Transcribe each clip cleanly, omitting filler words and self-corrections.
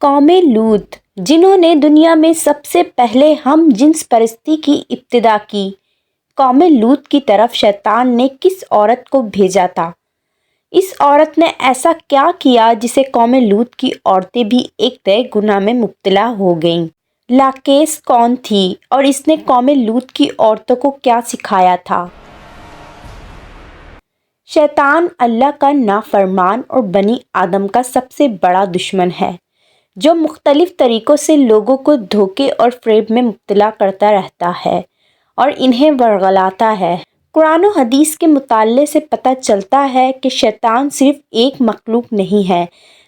قوم لوط جنہوں نے دنیا میں سب سے پہلے ہم جنس پرستی کی ابتدا کی۔ قوم لوط کی طرف شیطان نے کس عورت کو بھیجا تھا؟ اس عورت نے ایسا کیا کیا جسے قوم لوط کی عورتیں بھی ایک نئے گناہ میں مبتلا ہو گئیں؟ لاقیس کون تھی اور اس نے قوم لوط کی عورتوں کو کیا سکھایا تھا؟ شیطان اللہ کا نافرمان اور بنی آدم کا سب سے بڑا دشمن ہے، جو مختلف طریقوں سے لوگوں کو دھوکے اور فریب میں مبتلا کرتا رہتا ہے اور انہیں ورغلاتا ہے۔ قرآن و حدیث کے مطالعے سے پتہ چلتا ہے کہ شیطان صرف ایک مخلوق نہیں ہے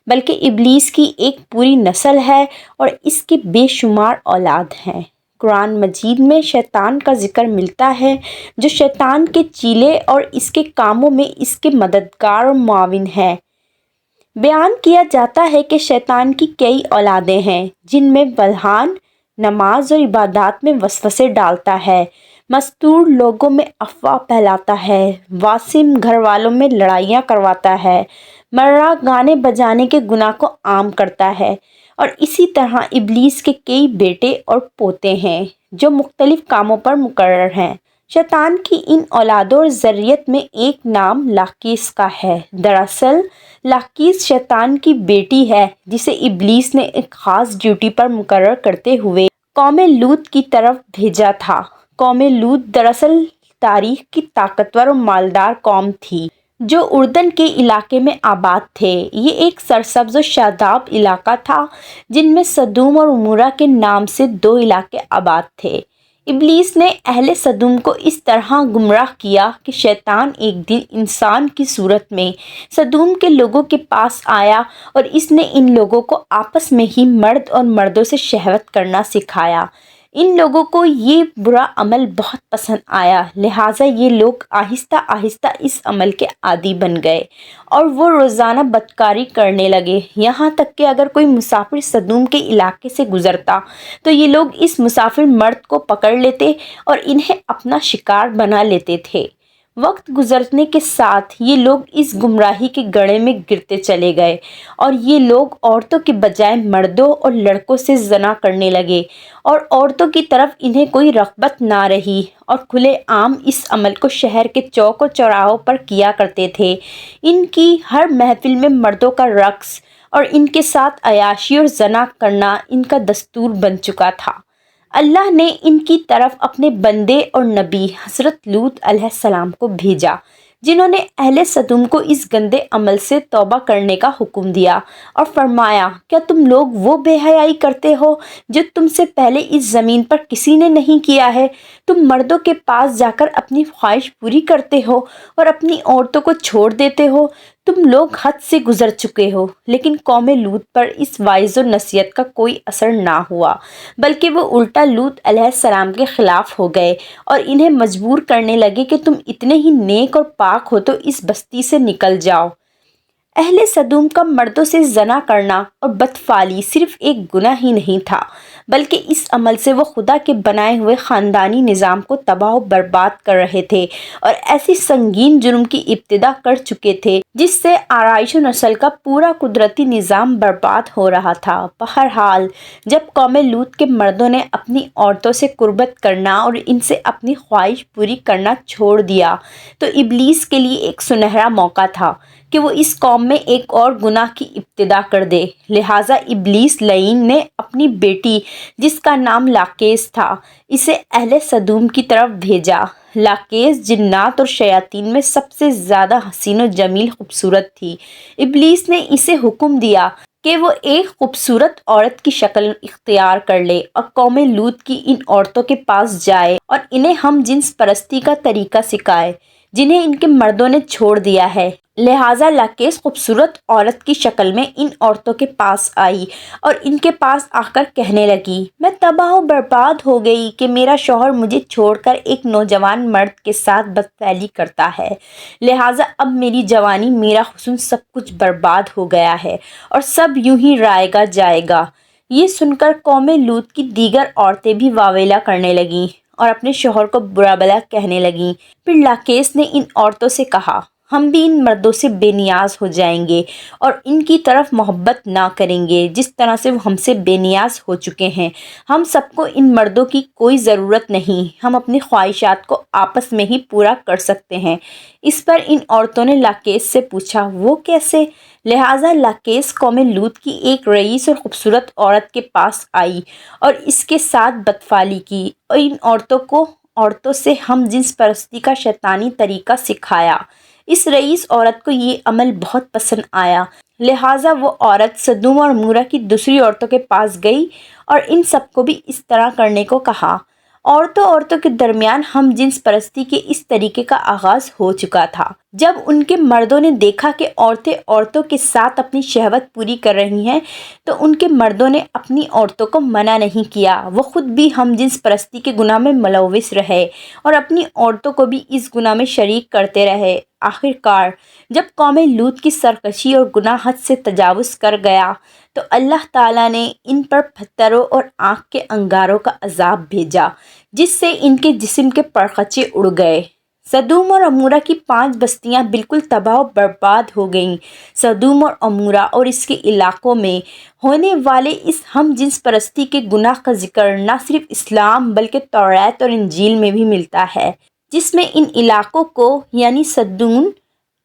بلکہ ابلیس کی ایک پوری نسل ہے اور اس کے بے شمار اولاد ہیں۔ قرآن مجید میں شیطان کا ذکر ملتا ہے، جو شیطان کے چیلے اور اس کے کاموں میں اس کے مددگار اور معاون ہے۔ بیان کیا جاتا ہے کہ شیطان کی کئی اولادیں ہیں جن میں بلعام نماز اور عبادات میں وسوسے ڈالتا ہے، مستور لوگوں میں افواہ پھیلاتا ہے، واسم گھر والوں میں لڑائیاں کرواتا ہے، مرہ گانے بجانے کے گناہ کو عام کرتا ہے، اور اسی طرح ابلیس کے کئی بیٹے اور پوتے ہیں جو مختلف کاموں پر مقرر ہیں۔ شیطان کی ان اولادوں اور ذریت میں ایک نام لاقیس کا ہے۔ دراصل لاقیس شیطان کی بیٹی ہے جسے ابلیس نے ایک خاص ڈیوٹی پر مقرر کرتے ہوئے قوم لوط کی طرف بھیجا تھا۔ قوم لوط دراصل تاریخ کی طاقتور اور مالدار قوم تھی جو اردن کے علاقے میں آباد تھے۔ یہ ایک سرسبز و شاداب علاقہ تھا جن میں سدوم اور عمورہ کے نام سے دو علاقے آباد تھے۔ ابلیس نے اہل سدوم کو اس طرح گمراہ کیا کہ شیطان ایک دن انسان کی صورت میں سدوم کے لوگوں کے پاس آیا اور اس نے ان لوگوں کو آپس میں ہی مرد اور مردوں سے شہوت کرنا سکھایا۔ ان لوگوں کو یہ برا عمل بہت پسند آیا، لہٰذا یہ لوگ آہستہ آہستہ اس عمل کے عادی بن گئے اور وہ روزانہ بدکاری کرنے لگے، یہاں تک کہ اگر کوئی مسافر سدوم کے علاقے سے گزرتا تو یہ لوگ اس مسافر مرد کو پکڑ لیتے اور انہیں اپنا شکار بنا لیتے تھے۔ وقت گزرنے کے ساتھ یہ لوگ اس گمراہی کے گڑھے میں گرتے چلے گئے اور یہ لوگ عورتوں کے بجائے مردوں اور لڑکوں سے زنا کرنے لگے اور عورتوں کی طرف انہیں کوئی رغبت نہ رہی اور کھلے عام اس عمل کو شہر کے چوک و چوراہوں پر کیا کرتے تھے۔ ان کی ہر محفل میں مردوں کا رقص اور ان کے ساتھ عیاشی اور زنا کرنا ان کا دستور بن چکا تھا۔ اللہ نے ان کی طرف اپنے بندے اور نبی حضرت لوط علیہ السلام کو بھیجا، جنہوں نے اہل سدوم کو اس گندے عمل سے توبہ کرنے کا حکم دیا اور فرمایا، کیا تم لوگ وہ بے حیائی کرتے ہو جو تم سے پہلے اس زمین پر کسی نے نہیں کیا ہے؟ تم مردوں کے پاس جا کر اپنی خواہش پوری کرتے ہو اور اپنی عورتوں کو چھوڑ دیتے ہو۔ تم لوگ حد سے گزر چکے ہو۔ لیکن قوم لوط پر اس واعظ و نصیحت کا کوئی اثر نہ ہوا، بلکہ وہ الٹا لوط علیہ السلام کے خلاف ہو گئے اور انہیں مجبور کرنے لگے کہ تم اتنے ہی نیک اور پاک ہو تو اس بستی سے نکل جاؤ۔ اہل سدوم کا مردوں سے زنا کرنا اور بدفعلی صرف ایک گناہ ہی نہیں تھا، بلکہ اس عمل سے وہ خدا کے بنائے ہوئے خاندانی نظام کو تباہ و برباد کر رہے تھے اور ایسی سنگین جرم کی ابتدا کر چکے تھے جس سے آرائش و نسل کا پورا قدرتی نظام برباد ہو رہا تھا۔ بہرحال جب قوم لوط کے مردوں نے اپنی عورتوں سے قربت کرنا اور ان سے اپنی خواہش پوری کرنا چھوڑ دیا تو ابلیس کے لیے ایک سنہرا موقع تھا کہ وہ اس قوم میں ایک اور گناہ کی ابتدا کر دے۔ لہٰذا ابلیس لعین نے اپنی بیٹی جس کا نام لاقیس تھا اسے اہل سدوم کی طرف بھیجا۔ لاقیس جنات اور شیاطین میں سب سے زیادہ حسین و جمیل خوبصورت تھی۔ ابلیس نے اسے حکم دیا کہ وہ ایک خوبصورت عورت کی شکل اختیار کر لے اور قوم لوط کی ان عورتوں کے پاس جائے اور انہیں ہم جنس پرستی کا طریقہ سکھائے جنہیں ان کے مردوں نے چھوڑ دیا ہے۔ لہٰذا لاقیس خوبصورت عورت کی شکل میں ان عورتوں کے پاس آئی اور ان کے پاس آ کر کہنے لگی، میں تباہ و برباد ہو گئی کہ میرا شوہر مجھے چھوڑ کر ایک نوجوان مرد کے ساتھ بدفعلی کرتا ہے، لہٰذا اب میری جوانی، میرا حسن، سب کچھ برباد ہو گیا ہے اور سب یوں ہی رائے گا جائے گا۔ یہ سن کر قوم لوط کی دیگر عورتیں بھی واویلا کرنے لگیں اور اپنے شوہر کو برا بھلا کہنے لگیں۔ پھر لاقیس نے ان عورتوں سے کہا، ہم بھی ان مردوں سے بے نیاز ہو جائیں گے اور ان کی طرف محبت نہ کریں گے جس طرح سے وہ ہم سے بے نیاز ہو چکے ہیں۔ ہم سب کو ان مردوں کی کوئی ضرورت نہیں، ہم اپنی خواہشات کو آپس میں ہی پورا کر سکتے ہیں۔ اس پر ان عورتوں نے لاکیس سے پوچھا، وہ کیسے؟ لہٰذا لاکیس قوم لوط کی ایک رئیس اور خوبصورت عورت کے پاس آئی اور اس کے ساتھ بدفعلی کی اور ان عورتوں سے ہم جنس پرستی کا شیطانی طریقہ سکھایا۔ اس رئیس عورت کو یہ عمل بہت پسند آیا، لہٰذا وہ عورت سدوم اور عمورہ کی دوسری عورتوں کے پاس گئی اور ان سب کو بھی اس طرح کرنے کو کہا۔ عورتوں کے درمیان ہم جنس پرستی کے اس طریقے کا آغاز ہو چکا تھا۔ جب ان کے مردوں نے دیکھا کہ عورتیں عورتوں کے ساتھ اپنی شہوت پوری کر رہی ہیں تو ان کے مردوں نے اپنی عورتوں کو منع نہیں کیا، وہ خود بھی ہم جنس پرستی کے گناہ میں ملوث رہے اور اپنی عورتوں کو بھی اس گناہ میں شریک کرتے رہے۔ آخر کار جب قوم لوط کی سرکشی اور گناہ حد سے تجاوز کر گیا تو اللہ تعالیٰ نے ان پر پتھروں اور آگ کے انگاروں کا عذاب بھیجا جس سے ان کے جسم کے پرخچے اڑ گئے۔ سدوم اور عمورہ کی 5 بستیاں بالکل تباہ و برباد ہو گئیں۔ سدوم اور عمورہ اور اس کے علاقوں میں ہونے والے اس ہم جنس پرستی کے گناہ کا ذکر نہ صرف اسلام بلکہ توریت اور انجیل میں بھی ملتا ہے، جس میں ان علاقوں کو یعنی سدوم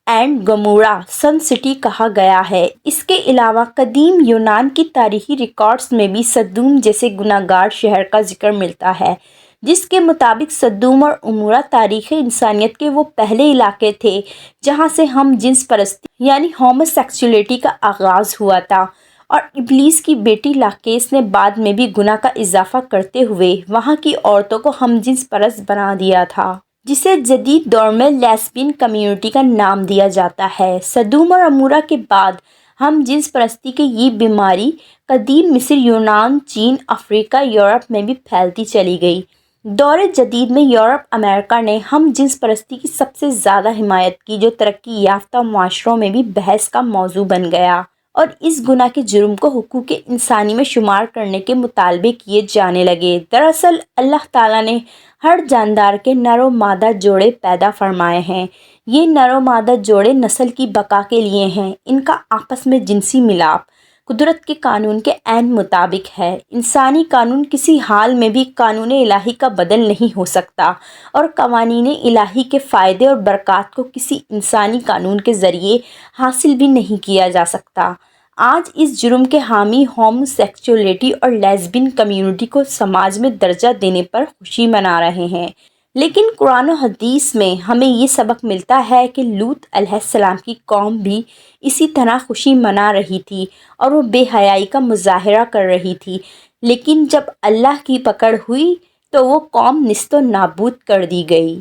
اینڈ گمورہ سن سٹی کہا گیا ہے۔ اس کے علاوہ قدیم یونان کی تاریخی ریکارڈز میں بھی سدوم جیسے گناہ گار شہر کا ذکر ملتا ہے، جس کے مطابق سدوم اور عمورہ تاریخ انسانیت کے وہ پہلے علاقے تھے جہاں سے ہم جنس پرستی یعنی ہومو سیکسولیٹی کا آغاز ہوا تھا، اور ابلیس کی بیٹی لاکیس نے بعد میں بھی گناہ کا اضافہ کرتے ہوئے وہاں کی عورتوں کو ہم جنس پرست بنا دیا تھا، جسے جدید دور میں لیسبین کمیونٹی کا نام دیا جاتا ہے۔ سدوم اور عمورہ کے بعد ہم جنس پرستی کی یہ بیماری قدیم مصر، یونان، چین، افریقہ، یورپ میں بھی پھیلتی چلی گئی۔ دور جدید میں یورپ، امریکہ نے ہم جنس پرستی کی سب سے زیادہ حمایت کی، جو ترقی یافتہ معاشروں میں بھی بحث کا موضوع بن گیا اور اس گناہ کے جرم کو حقوق انسانی میں شمار کرنے کے مطالبے کیے جانے لگے۔ دراصل اللہ تعالیٰ نے ہر جاندار کے نر و مادہ جوڑے پیدا فرمائے ہیں۔ یہ نر و مادہ جوڑے نسل کی بقا کے لیے ہیں۔ ان کا آپس میں جنسی ملاپ قدرت کے قانون کے عین مطابق ہے۔ انسانی قانون کسی حال میں بھی قانون الہی کا بدل نہیں ہو سکتا اور قوانین الہی کے فائدے اور برکات کو کسی انسانی قانون کے ذریعے حاصل بھی نہیں کیا جا سکتا۔ آج اس جرم کے حامی ہومو سیکسولیٹی اور لیسبین کمیونٹی کو سماج میں درجہ دینے پر خوشی منا رہے ہیں، لیکن قرآن و حدیث میں ہمیں یہ سبق ملتا ہے کہ لوط علیہ السلام کی قوم بھی اسی طرح خوشی منا رہی تھی اور وہ بے حیائی کا مظاہرہ کر رہی تھی، لیکن جب اللہ کی پکڑ ہوئی تو وہ قوم نیست و نابود کر دی گئی۔